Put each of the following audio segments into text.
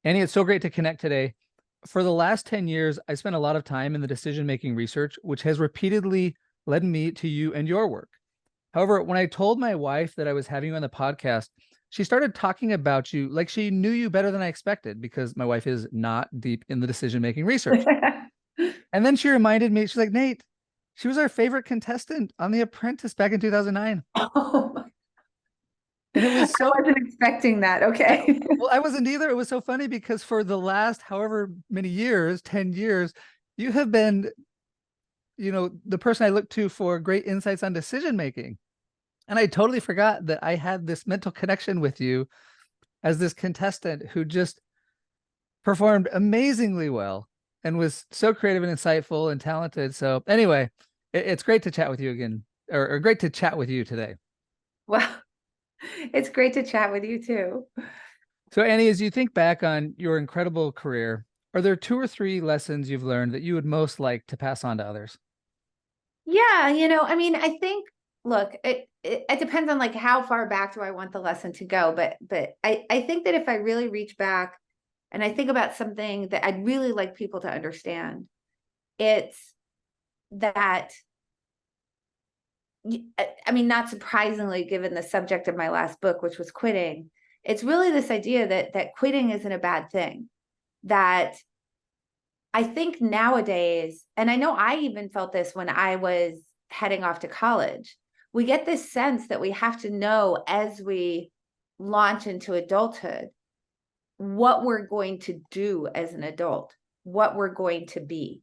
Annie, it's so great to connect today. For the last 10 years, I spent a lot of time in the decision-making research, which has repeatedly led me to you and your work. However, when I told my wife that I was having you on the podcast, she started talking about you like she knew you better than I expected, because my wife is not deep in the decision-making research. And then she reminded me, she's like, Nate, she was our favorite contestant on The Apprentice back in 2009. Oh, And it I was so, wasn't expecting that. yeah, Okay. well, I wasn't either. It was so funny because for the last however many years, 10 years, you have been, the person I look to for great insights on decision making. And I totally forgot that I had this mental connection with you as this contestant who just performed amazingly well and was so creative and insightful and talented. So anyway, it's great to chat with you again, or great to chat with you today. Well, it's great to chat with you too. So Annie, as you think back on your incredible career, are there two or three lessons you've learned that you would most like to pass on to others? Yeah, I mean, I think, look, it depends on like how far back do I want the lesson to go, but I think that if I really reach back and I think about something that I'd really like people to understand, it's that I mean, not surprisingly, given the subject of my last book, which was quitting, it's really this idea that quitting isn't a bad thing. That I think nowadays, and I know I even felt this when I was heading off to college, we get this sense that we have to know as we launch into adulthood what we're going to do as an adult, what we're going to be.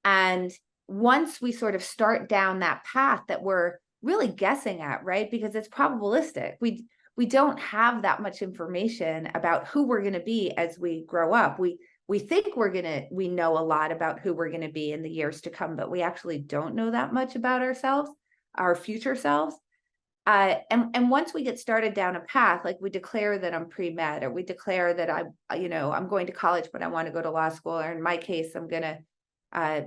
And once we sort of start down that path that we're really guessing at, right? Because it's probabilistic. We don't have that much information about who we're going to be as we grow up. We think we know a lot about who we're going to be in the years to come, but we actually don't know that much about ourselves, our future selves. And once we get started down a path, like we declare that I'm pre-med, or we declare that I'm going to college, but I want to go to law school, or in my case, I'm going to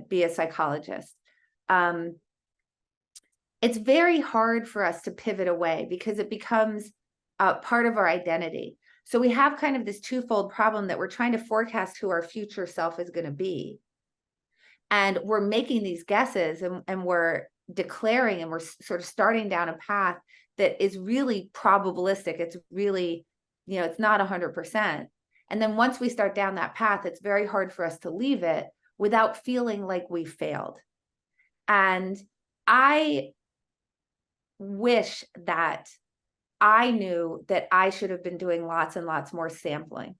be a psychologist. It's very hard for us to pivot away because it becomes part of our identity. So we have kind of this twofold problem that we're trying to forecast who our future self is going to be. And we're making these guesses and we're declaring and we're sort of starting down a path that is really probabilistic. It's really, it's not 100%. And then once we start down that path, it's very hard for us to leave it without feeling like we failed. And I wish that I knew that I should have been doing lots and lots more sampling.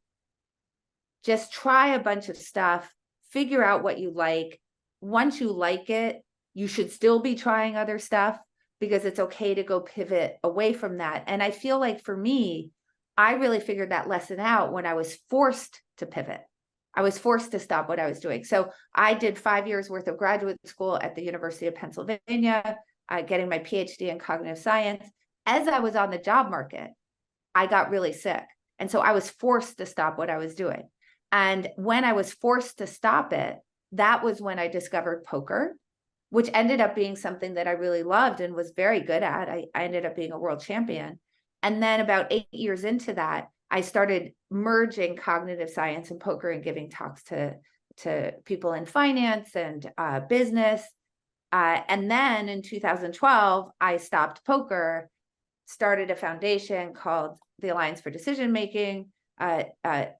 Just try a bunch of stuff, figure out what you like. Once you like it, you should still be trying other stuff because it's okay to go pivot away from that. And I feel like for me, I really figured that lesson out when I was forced to pivot. I was forced to stop what I was doing. So I did 5 years worth of graduate school at the University of Pennsylvania, getting my PhD in cognitive science. As I was on the job market, I got really sick. And so I was forced to stop what I was doing. And when I was forced to stop it, that was when I discovered poker, which ended up being something that I really loved and was very good at. I ended up being a world champion. And then about 8 years into that, I started merging cognitive science and poker and giving talks to people in finance and business. And then in 2012, I stopped poker, started a foundation called the Alliance for Decision Making,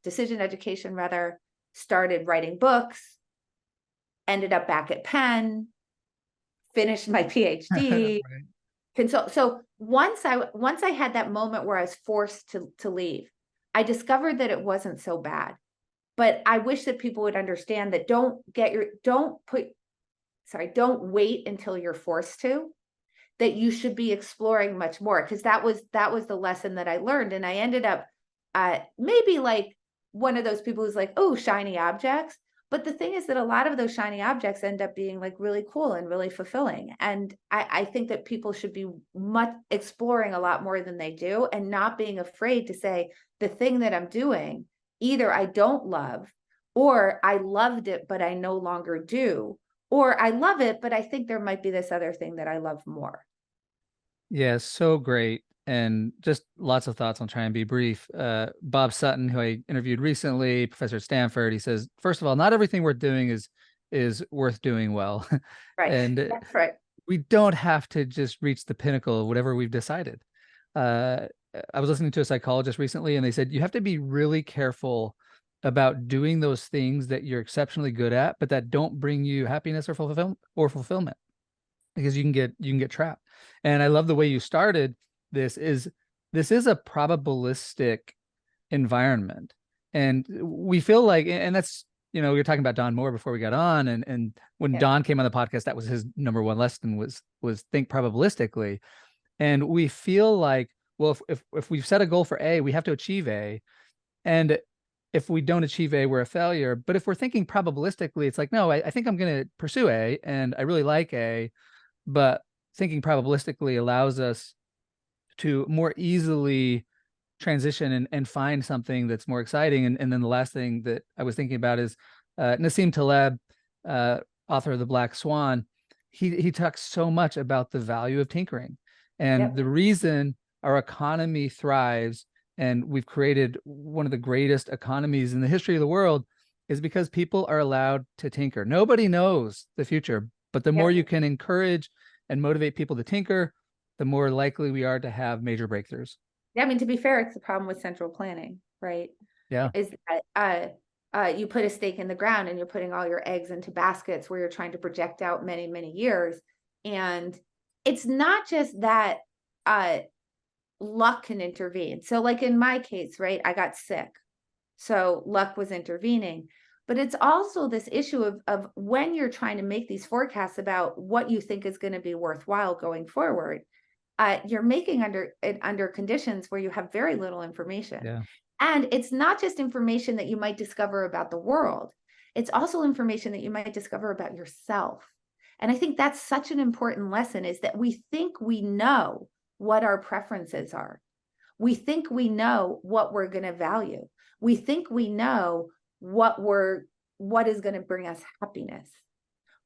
Decision Education rather, started writing books, ended up back at Penn, finished my PhD. Right. So once I had that moment where I was forced to leave, I discovered that it wasn't so bad. But I wish that people would understand that don't wait until you're forced to, that you should be exploring much more, because that was the lesson that I learned. And I ended up maybe like one of those people who's like, oh, shiny objects. But the thing is that a lot of those shiny objects end up being like really cool and really fulfilling. And I think that people should be exploring a lot more than they do, and not being afraid to say the thing that I'm doing, either I don't love, or I loved it, but I no longer do, or I love it, but I think there might be this other thing that I love more. Yeah, so great. and just lots of thoughts. I'll try and be brief. Bob Sutton, who I interviewed recently, professor at Stanford, he says, first of all, not everything we're doing is worth doing well. Right. And That's right. we don't have to just reach the pinnacle of whatever we've decided. Uh, I was listening to a psychologist recently, and they said you have to be really careful about doing those things that you're exceptionally good at, but that don't bring you happiness or fulfillment, because you can get trapped. And I love the way you started. This is a probabilistic environment, and we feel like, and that's, we were talking about Don Moore before we got on, and when Yeah. Don came on the podcast, that was his number one lesson, was think probabilistically. And we feel like, well, if we've set a goal for A, we have to achieve A, and if we don't achieve A, we're a failure. But if we're thinking probabilistically, it's like, no, I think I'm going to pursue A, and I really like A. But thinking probabilistically allows us to more easily transition and find something that's more exciting. And then the last thing that I was thinking about is Nassim Taleb, author of The Black Swan. He talks so much about the value of tinkering, and Yep. the reason our economy thrives and we've created one of the greatest economies in the history of the world is because people are allowed to tinker. Nobody knows the future, but the more Yep. you can encourage and motivate people to tinker, the more likely we are to have major breakthroughs. Yeah, I mean, to be fair, it's the problem with central planning, right? Yeah. Is that you put a stake in the ground and you're putting all your eggs into baskets where you're trying to project out many, many years. And it's not just that luck can intervene. So like in my case, right, I got sick. So luck was intervening. But it's also this issue of when you're trying to make these forecasts about what you think is going to be worthwhile going forward, you're making under conditions where you have very little information. Yeah. And it's not just information that you might discover about the world. It's also information that you might discover about yourself. And I think that's such an important lesson, is that we think we know what our preferences are. We think we know what we're going to value. We think we know what is going to bring us happiness.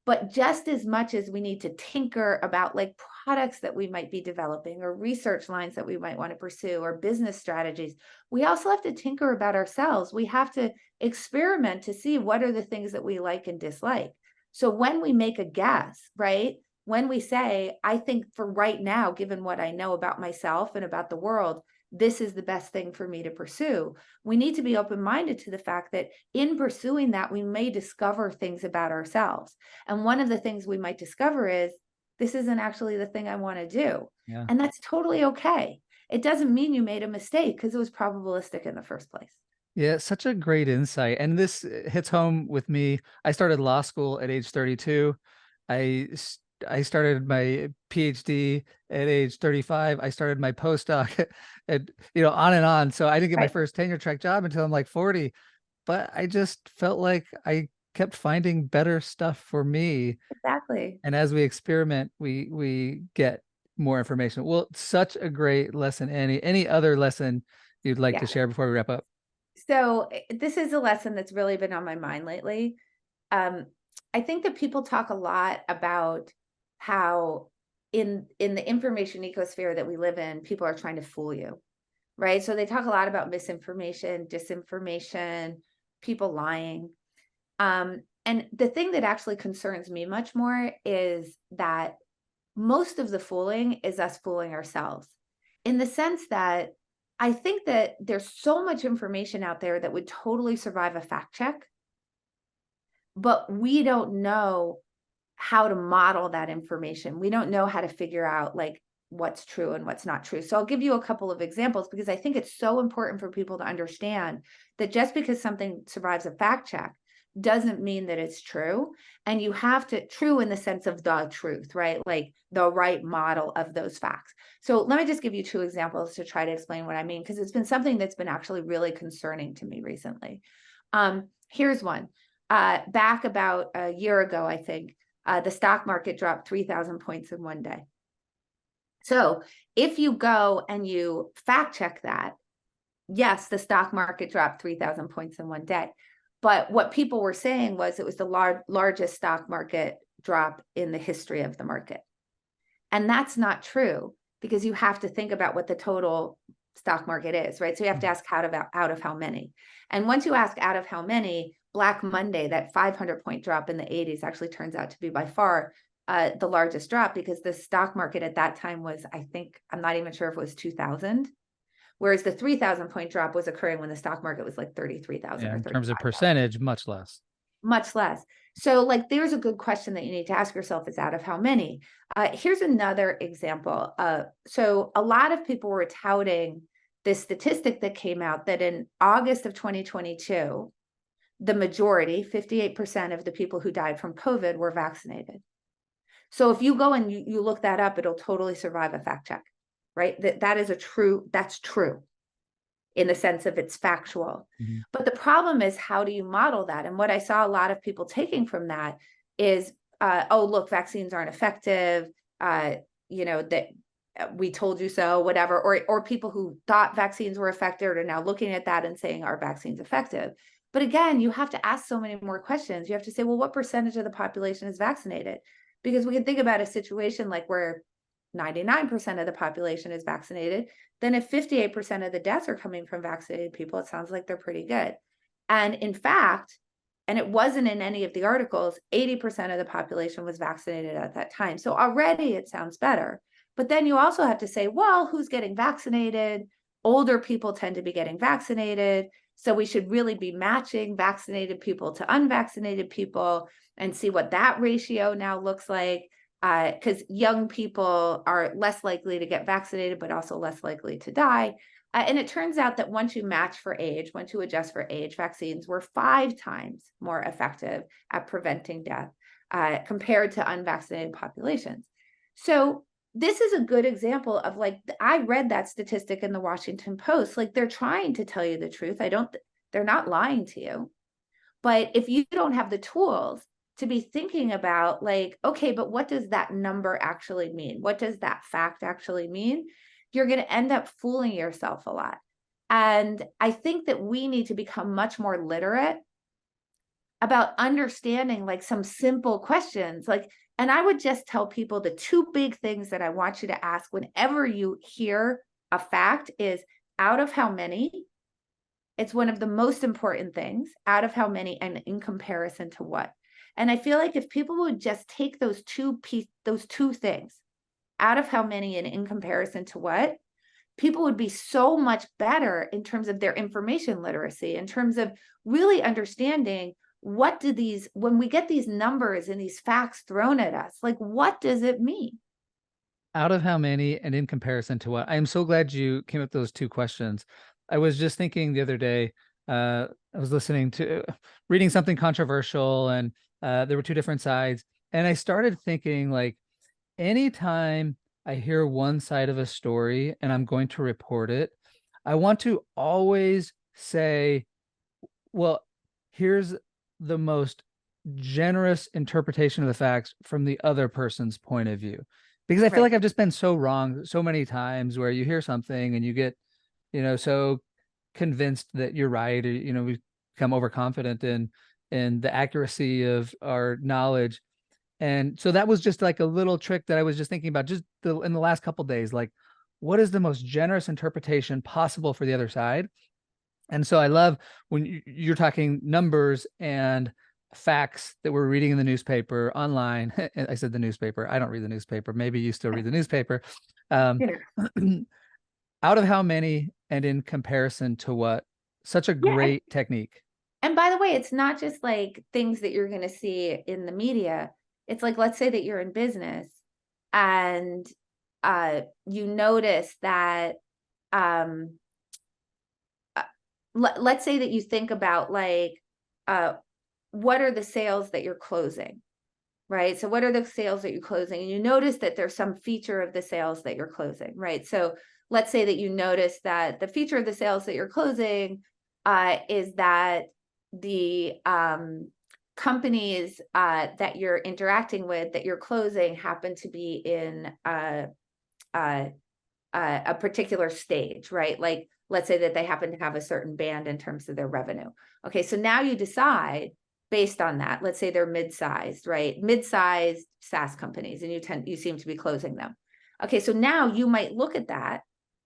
But just as much as we need to tinker about like products that we might be developing or research lines that we might want to pursue or business strategies, we also have to tinker about ourselves. We have to experiment to see what are the things that we like and dislike. So when we make a guess, right? When we say, I think for right now, given what I know about myself and about the world, this is the best thing for me to pursue. We need to be open-minded to the fact that in pursuing that, we may discover things about ourselves. And one of the things we might discover is, this isn't actually the thing I want to do. Yeah. And that's totally okay. It doesn't mean you made a mistake because it was probabilistic in the first place. Yeah, such a great insight. And this hits home with me. I started law school at age 32. I started my PhD at age 35. I started my postdoc and on and on. So I didn't get my first tenure track job until I'm like 40, but I just felt like I kept finding better stuff for me. Exactly. And as we experiment, we get more information. Well, such a great lesson, Annie. Any other lesson you'd like to share before we wrap up? So this is a lesson that's really been on my mind lately. I think that people talk a lot about how in the information ecosphere that we live in, people are trying to fool you, right? So they talk a lot about misinformation, disinformation, people lying. And the thing that actually concerns me much more is that most of the fooling is us fooling ourselves, in the sense that I think that there's so much information out there that would totally survive a fact check, but we don't know how to model that information. We don't know how to figure out like what's true and what's not true. So I'll give you a couple of examples, because I think it's so important for people to understand that just because something survives a fact check doesn't mean that it's true. And you have to, true in the sense of the truth, right? Like the right model of those facts. So let me just give you two examples to try to explain what I mean, because it's been something that's been actually really concerning to me recently. Here's one. Back about a year ago, I think, the stock market dropped 3,000 points in one day. So if you go and you fact check that, yes, the stock market dropped 3,000 points in one day. But what people were saying was it was the largest stock market drop in the history of the market. And that's not true. because you have to think about what the total stock market is, right? So you have to ask out of how many. And once you ask out of how many, Black Monday, that 500-point drop in the 80s actually turns out to be by far the largest drop, because the stock market at that time was, I think, I'm not even sure if it was 2000, whereas the 3,000-point drop was occurring when the stock market was like 33,000 Yeah, or in terms of 35,000. percentage, much less. Much less. So like, there's a good question that you need to ask yourself, is out of how many. Here's another example. So a lot of people were touting this statistic that came out that in August of 2022, the majority, 58% of the people who died from COVID were vaccinated. So if you go and you look that up, it'll totally survive a fact check, right? That's true in the sense of it's factual. Mm-hmm. But the problem is, how do you model that? And what I saw a lot of people taking from that is, oh, look, vaccines aren't effective. That we told you so, whatever. Or people who thought vaccines were effective are now looking at that and saying, are vaccines effective? But again, you have to ask so many more questions. You have to say, well, what percentage of the population is vaccinated? Because we can think about a situation like where 99% of the population is vaccinated, then if 58% of the deaths are coming from vaccinated people, it sounds like they're pretty good. And in fact, and it wasn't in any of the articles, 80% of the population was vaccinated at that time. So already it sounds better. But then you also have to say, well, who's getting vaccinated? Older people tend to be getting vaccinated. So we should really be matching vaccinated people to unvaccinated people and see what that ratio now looks like. Because young people are less likely to get vaccinated, but also less likely to die. And it turns out that once you match for age, once you adjust for age, vaccines were 5 times more effective at preventing death compared to unvaccinated populations. So this is a good example of, like, I read that statistic in the Washington Post. Like, they're trying to tell you the truth. They're not lying to you. But if you don't have the tools to be thinking about, like, okay, but what does that number actually mean? What does that fact actually mean? You're going to end up fooling yourself a lot. And I think that we need to become much more literate about understanding, like, some simple questions. Like, and I would just tell people the 2 big things that I want you to ask whenever you hear a fact is, out of how many? It's one of the most important things. Out of how many, and in comparison to what? And I feel like if people would just take those two things, out of how many and in comparison to what, people would be so much better in terms of their information literacy, in terms of really understanding, when we get these numbers and these facts thrown at us, like, what does it mean? Out of how many and in comparison to what? I am so glad you came up with those 2 questions. I was just thinking the other day, I was reading something controversial, and there were 2 different sides. And I started thinking, like, anytime I hear one side of a story and I'm going to report it, I want to always say, well, here's the most generous interpretation of the facts from the other person's point of view. Because I feel like I've just been so wrong so many times, where you hear something and you get, so convinced that you're right, or, we become overconfident in the accuracy of our knowledge. And so that was just like a little trick that I was just thinking about just in the last couple of days, like, what is the most generous interpretation possible for the other side? And so I love when you're talking numbers and facts that we're reading in the newspaper online. I said the newspaper. I don't read the newspaper. Maybe you still read the newspaper. Out of how many and in comparison to what? Such a great technique. And by the way, it's not just like things that you're going to see in the media. It's like, let's say that you're in business and you notice that, let's say that you think about, like, what are the sales that you're closing, right? So what are the sales that you're closing? And you notice that there's some feature of the sales that you're closing, right? So let's say that you notice that the feature of the sales that you're closing is that the companies that you're interacting with, that you're closing, happen to be in a particular stage, right? Like, let's say that they happen to have a certain band in terms of their revenue. Okay, so now you decide based on that. Let's say they're mid-sized, right? Mid-sized SaaS companies, and you seem to be closing them. Okay, so now you might look at that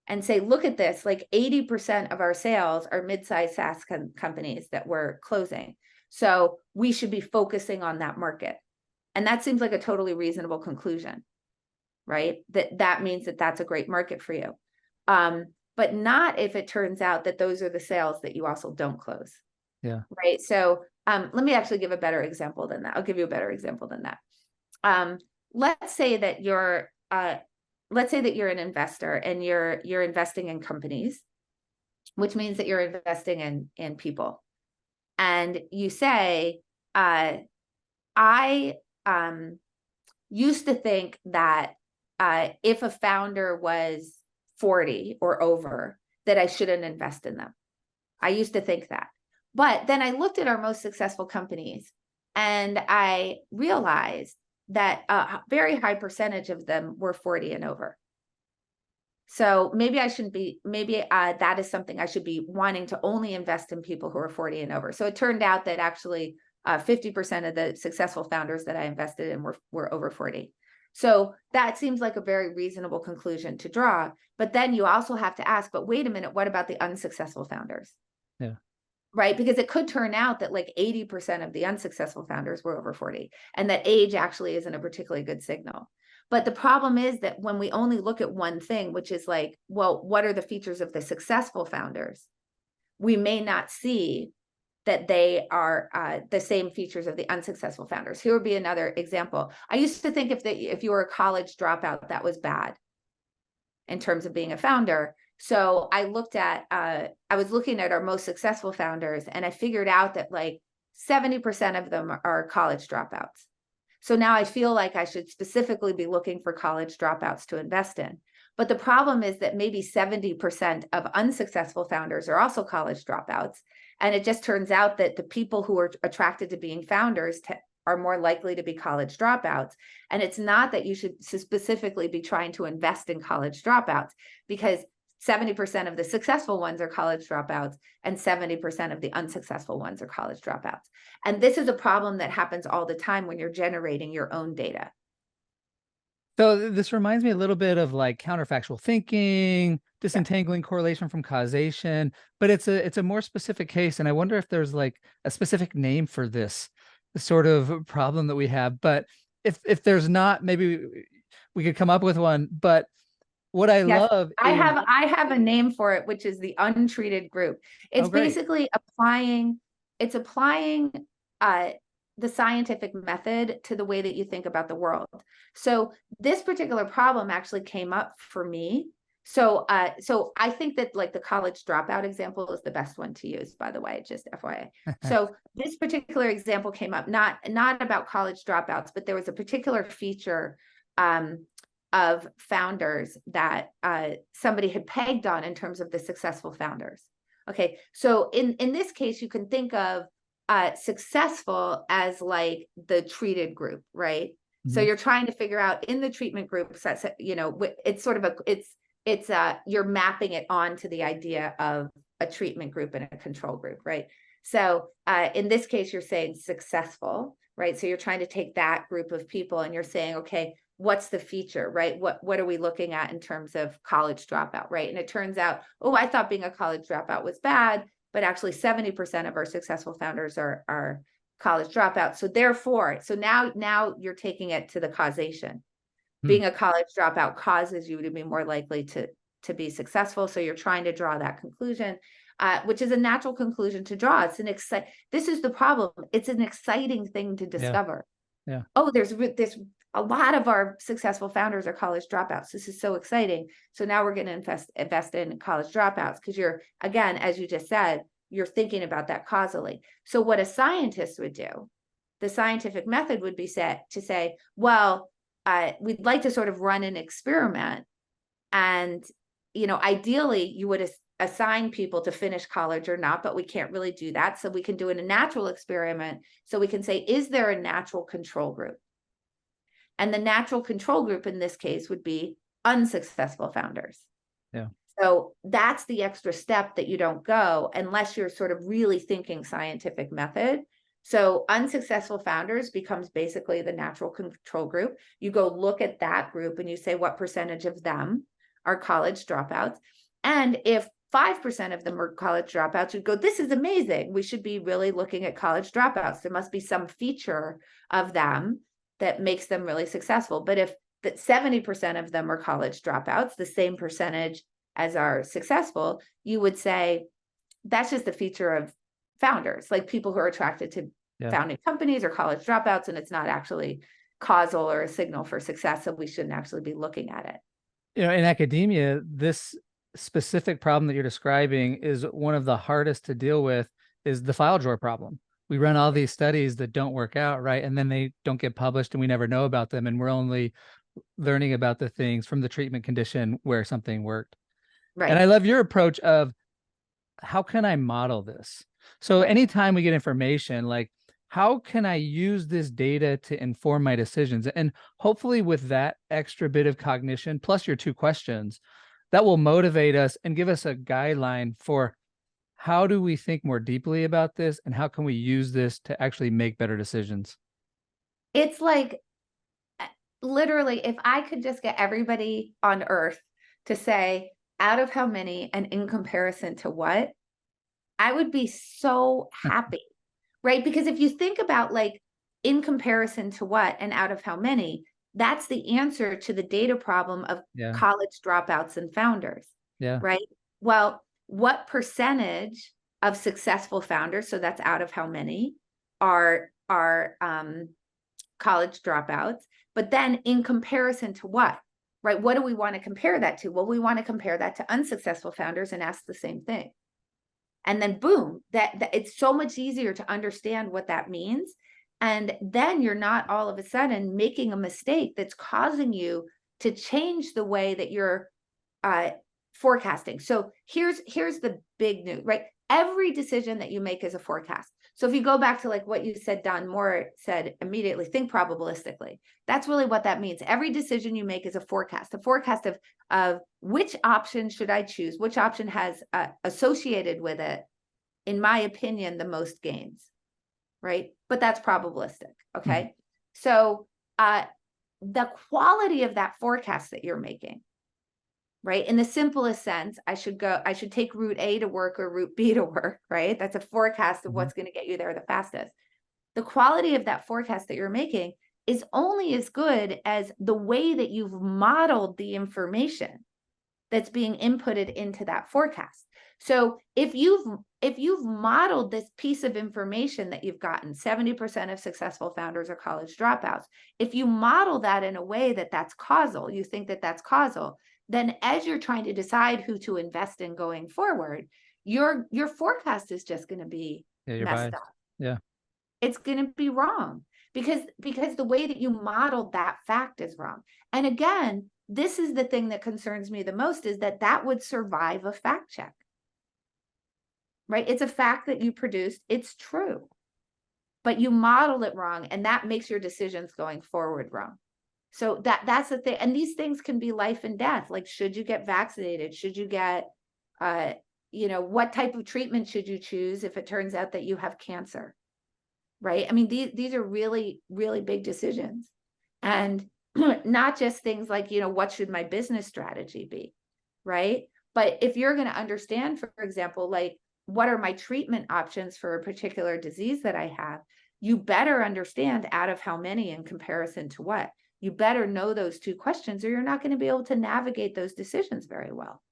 and say, look at this, like 80% of our sales are mid-sized SaaS companies that we're closing. So we should be focusing on that market. And that seems like a totally reasonable conclusion, right? That means that that's a great market for you. But not if it turns out that those are the sales that you also don't close. Yeah. Right. So let me actually give a better example than that. I'll give you a better example than that. Let's say that you're an investor and you're investing in companies, which means that you're investing in people. And you say, I used to think that if a founder was 40 or over, that I shouldn't invest in them. I used to think that. But then I looked at our most successful companies and I realized that a very high percentage of them were 40 and over. So maybe I shouldn't be, maybe that is something I should be wanting to only invest in people who are 40 and over. So it turned out that actually 50% of the successful founders that I invested in were over 40. So that seems like a very reasonable conclusion to draw. But then you also have to ask, but wait a minute, what about the unsuccessful founders? Yeah. Right? Because it could turn out that like 80% of the unsuccessful founders were over 40, and that age actually isn't a particularly good signal. But the problem is that when we only look at one thing, which is like, well, what are the features of the successful founders? We may not see that they are the same features of the unsuccessful founders. Here would be another example. I used to think if you were a college dropout, that was bad in terms of being a founder. So I was looking at our most successful founders, and I figured out that like 70% of them are college dropouts. So now I feel like I should specifically be looking for college dropouts to invest in. But the problem is that maybe 70% of unsuccessful founders are also college dropouts. And it just turns out that the people who are attracted to being founders are more likely to be college dropouts. And it's not that you should specifically be trying to invest in college dropouts, because 70% of the successful ones are college dropouts and 70% of the unsuccessful ones are college dropouts. And this is a problem that happens all the time when you're generating your own data. So this reminds me a little bit of like counterfactual thinking, disentangling correlation from causation, but it's a more specific case. And I wonder if there's like a specific name for this sort of problem that we have. But if there's not, maybe we could come up with one. But what I love is I have a name for it, which is the untreated group. It's basically applying the scientific method to the way that you think about the world. So this particular problem actually came up for me. So I think that like the college dropout example is the best one to use, by the way, just FYI. So this particular example came up, not about college dropouts, but there was a particular feature of founders that somebody had pegged on in terms of the successful founders. Okay, so in this case, you can think of successful as like the treated group, right? Mm-hmm. So you're trying to figure out in the treatment group, you know, it's sort of you're mapping it onto the idea of a treatment group and a control group, right? So in this case, you're saying successful, right? So you're trying to take that group of people and you're saying, okay, what's the feature, right? What are we looking at in terms of college dropout, right? And it turns out, oh, I thought being a college dropout was bad, but actually 70% of our successful founders are college dropouts. So therefore, now you're taking it to the causation. Being a college dropout causes you to be more likely to be successful. So you're trying to draw that conclusion, which is a natural conclusion to draw. This is the problem. It's an exciting thing to discover. Yeah. Oh, there's a lot of our successful founders are college dropouts. This is so exciting. So now we're going to invest in college dropouts, because you're, again, as you just said, you're thinking about that causally. So what a scientist would do, the scientific method would be set to say, well, we'd like to sort of run an experiment. And, you know, ideally you would assign people to finish college or not, but we can't really do that. So we can do a natural experiment. So we can say, is there a natural control group? And the natural control group in this case would be unsuccessful founders. Yeah. So that's the extra step that you don't go unless you're sort of really thinking scientific method. So unsuccessful founders becomes basically the natural control group. You go look at that group and you say, what percentage of them are college dropouts? And if 5% of them are college dropouts, you'd go, this is amazing. We should be really looking at college dropouts. There must be some feature of them that makes them really successful. But if that 70% of them are college dropouts, the same percentage as are successful, you would say that's just a feature of founders, like people who are attracted to founding companies or college dropouts, and it's not actually causal or a signal for success. So we shouldn't actually be looking at it. You know, in academia, this specific problem that you're describing is one of the hardest to deal with, is the file drawer problem. We run all these studies that don't work out, right? And then they don't get published and we never know about them. And we're only learning about the things from the treatment condition where something worked. Right. And I love your approach of, how can I model this? So anytime we get information, like, how can I use this data to inform my decisions? And hopefully with that extra bit of cognition, plus your 2 questions, that will motivate us and give us a guideline for how do we think more deeply about this and how can we use this to actually make better decisions? It's like, literally, if I could just get everybody on earth to say, out of how many and in comparison to what, I would be so happy, right? Because if you think about, like, in comparison to what and out of how many, that's the answer to the data problem of college dropouts and founders, right? Well, what percentage of successful founders, so that's out of how many, are college dropouts, but then in comparison to what, right? What do we want to compare that to? Well, we want to compare that to unsuccessful founders and ask the same thing. And then boom, that it's so much easier to understand what that means. And then you're not all of a sudden making a mistake that's causing you to change the way that you're forecasting. So here's the big news, right? Every decision that you make is a forecast. So if you go back to like what you said, Don Moore said immediately, think probabilistically. That's really what that means. Every decision you make is a forecast of which option should I choose? Which option has associated with it, in my opinion, the most gains, right? But that's probabilistic, okay? So the quality of that forecast that you're making, right? In the simplest sense, I should take route A to work or route B to work, right? That's a forecast of what's going to get you there the fastest. The quality of that forecast that you're making is only as good as the way that you've modeled the information that's being inputted into that forecast. So if you've modeled this piece of information that you've gotten, 70% of successful founders are college dropouts. If you model that in a way that that's causal, you think that that's causal, then as you're trying to decide who to invest in going forward, your forecast is just going to be messed up. Yeah. It's going to be wrong because the way that you modeled that fact is wrong. And again, this is the thing that concerns me the most, is that would survive a fact check, right? It's a fact that you produced. It's true, but you model it wrong. And that makes your decisions going forward wrong. So that's the thing. And these things can be life and death. Like, should you get vaccinated? Should you get, what type of treatment should you choose if it turns out that you have cancer? Right. I mean, these are really, really big decisions, and not just things like, what should my business strategy be? Right. But if you're going to understand, for example, like, what are my treatment options for a particular disease that I have, you better understand out of how many in comparison to what. You better know those 2 questions, or you're not going to be able to navigate those decisions very well.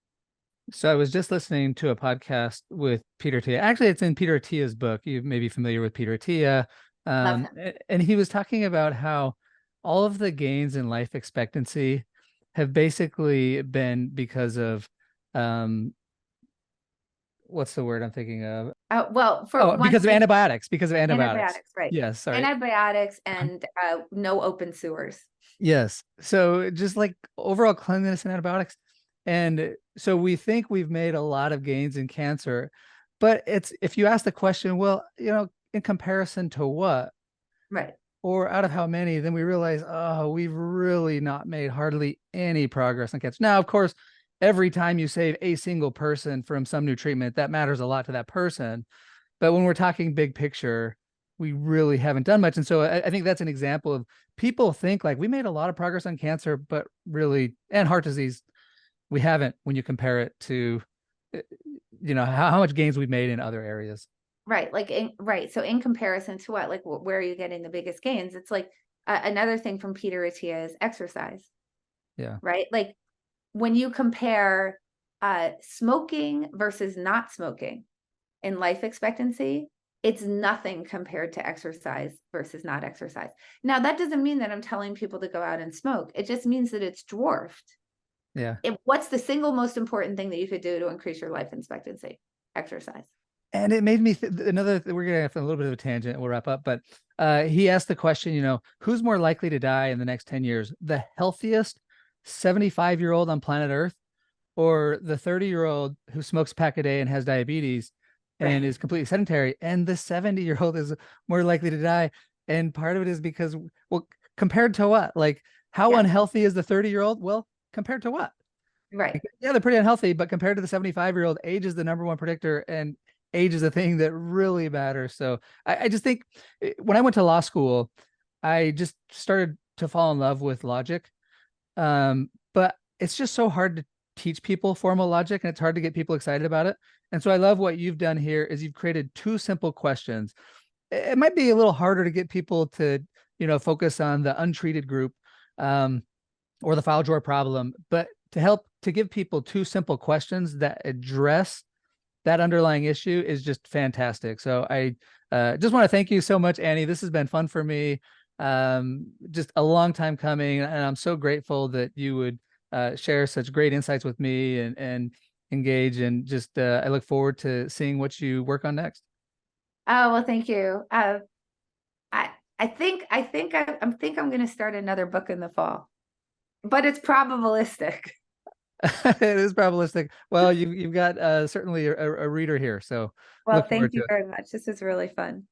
So I was just listening to a podcast with Peter Attia. Actually, it's in Peter Attia's book. You may be familiar with Peter Attia. And he was talking about how all of the gains in life expectancy have basically been because of, what's the word I'm thinking of? Because of antibiotics. Because of antibiotics. Right. Yes, sorry. Antibiotics and no open sewers. Yes. So just like overall cleanliness and antibiotics. And so we think we've made a lot of gains in cancer, but if you ask the question, well, in comparison to what? Right. Or out of how many, then we realize, we've really not made hardly any progress on cancer. Now, of course, every time you save a single person from some new treatment, that matters a lot to that person. But when we're talking big picture, we really haven't done much. And so I think that's an example of people think like we made a lot of progress on cancer, but really, and heart disease, we haven't when you compare it to, uh, how much gains we've made in other areas. Right. Right. So in comparison to what, like, where are you getting the biggest gains? It's like another thing from Peter Attia is exercise, Yeah. right? Like when you compare smoking versus not smoking in life expectancy, it's nothing compared to exercise versus not exercise. Now, that doesn't mean that I'm telling people to go out and smoke. It just means that it's dwarfed. Yeah. What's the single most important thing that you could do to increase your life expectancy? Exercise. And it made me another, we're going to have a little bit of a tangent. We'll wrap up, but he asked the question, who's more likely to die in the next 10 years? The healthiest 75-year-old on planet Earth, or the 30-year-old who smokes a pack a day and has diabetes and Right. is completely sedentary, and the 70-year-old is more likely to die. And part of it is because, well, compared to what? Like, how Yeah. unhealthy is the 30-year-old? Well, compared to what? Right. Yeah, they're pretty unhealthy, but compared to the 75-year-old, age is the number one predictor, and age is the thing that really matters. So I just think when I went to law school, I just started to fall in love with logic. But it's just so hard to teach people formal logic, and it's hard to get people excited about it. And so I love what you've done here is you've created two simple questions. It might be a little harder to get people to, focus on the untreated group, um, or the file drawer problem, but to help to give people two simple questions that address that underlying issue is just fantastic. So I just want to thank you so much, Annie. This has been fun for me. Just a long time coming, and I'm so grateful that you would share such great insights with me and engage. And just I look forward to seeing what you work on next. Oh, well, thank you. I think I'm going to start another book in the fall, but it's probabilistic. It is probabilistic. Well, you've got certainly a reader here, so Well, look thank forward you to it. very much. This is really fun.